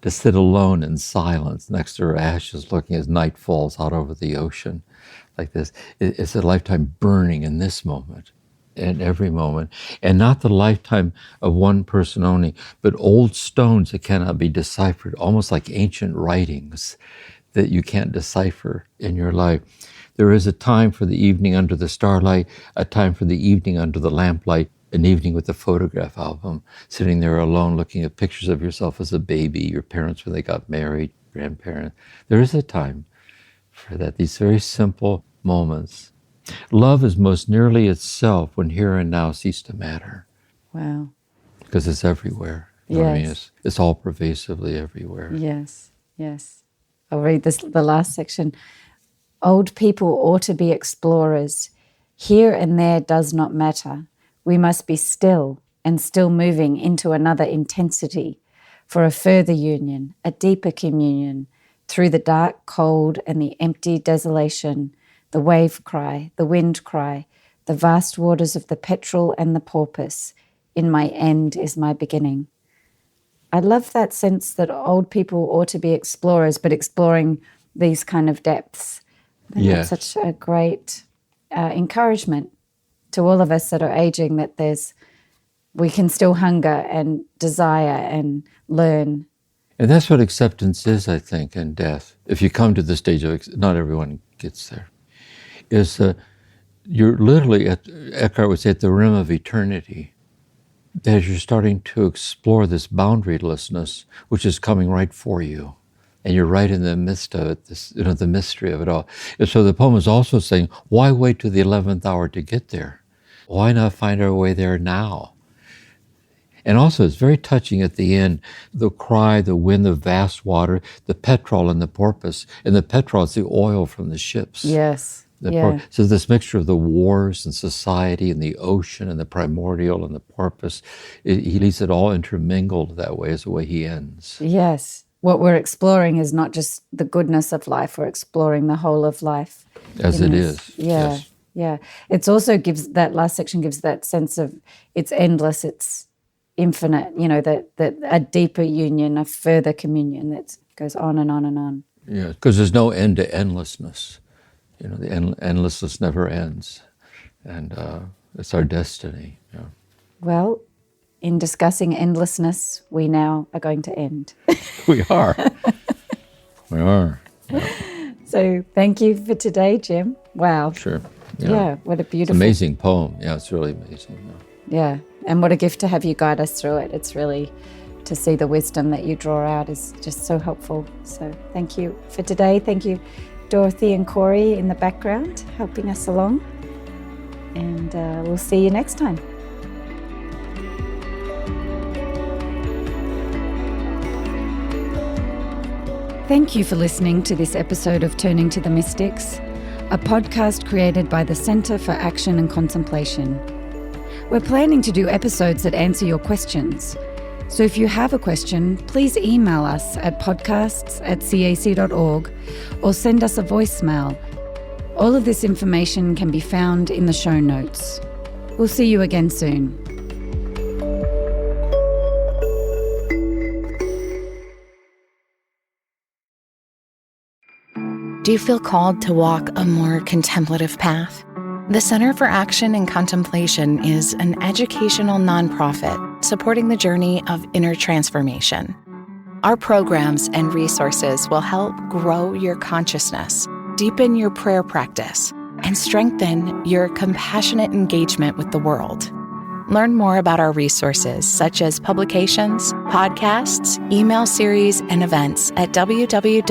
To sit alone in silence next to her ashes, looking as night falls out over the ocean like this. It's a lifetime burning in this moment. in every moment, and not the lifetime of one person only, but old stones that cannot be deciphered, almost like ancient writings that you can't decipher in your life. There is a time for the evening under the starlight, a time for the evening under the lamplight, an evening with a photograph album, sitting there alone looking at pictures of yourself as a baby, your parents when they got married, grandparents. There is a time for that, these very simple moments. Love is most nearly itself when here and now cease to matter. Wow. Because it's everywhere. You know what I mean? It's all pervasively everywhere. Yes, yes. I'll read the last section. Old people ought to be explorers. Here and there does not matter. We must be still and still moving into another intensity for a further union, a deeper communion, through the dark, cold, and the empty desolation, the wave cry, the wind cry, the vast waters of the petrel and the porpoise. In my end is my beginning. I love that sense that old people ought to be explorers, but exploring these kind of depths. That's such a great encouragement to all of us that are aging, that we can still hunger and desire and learn. And that's what acceptance is, I think, in death. If you come to the stage of, not everyone gets there, is you're literally, Eckhart would say, at the rim of eternity, as you're starting to explore this boundarylessness, which is coming right for you. And you're right in the midst of it, the mystery of it all. And so the poem is also saying, why wait to the 11th hour to get there? Why not find our way there now? And also it's very touching at the end, the cry, the wind, the vast water, the petrol and the porpoise. And the petrol is the oil from the ships. Yes. So this mixture of the wars and society and the ocean and the primordial and the porpoise, he leaves it all intermingled that way as the way he ends. Yes. What we're exploring is not just the goodness of life, we're exploring the whole of life. As it is. Yeah, yes. Yeah. It's also that last section gives that sense of it's endless, it's infinite, that a deeper union, a further communion that goes on and on and on. Yeah, because there's no end to endlessness. The endlessness never ends. And it's our destiny. Yeah. Well, in discussing endlessness, we now are going to end. We are. We are. Yeah. So thank you for today, Jim. Wow. Sure. Yeah, what a beautiful... It's an amazing poem. Yeah, it's really amazing. Yeah, and what a gift to have you guide us through it. It's really, to see the wisdom that you draw out is just so helpful. So thank you for today. Thank you, Dorothy and Corey in the background, helping us along. And we'll see you next time. Thank you for listening to this episode of Turning to the Mystics, a podcast created by the Center for Action and Contemplation. We're planning to do episodes that answer your questions. So if you have a question, please email us at podcasts@cac.org or send us a voicemail. All of this information can be found in the show notes. We'll see you again soon. Do you feel called to walk a more contemplative path? The Center for Action and Contemplation is an educational nonprofit supporting the journey of inner transformation. Our programs and resources will help grow your consciousness, deepen your prayer practice, and strengthen your compassionate engagement with the world. Learn more about our resources, such as publications, podcasts, email series, and events at www.cac.org.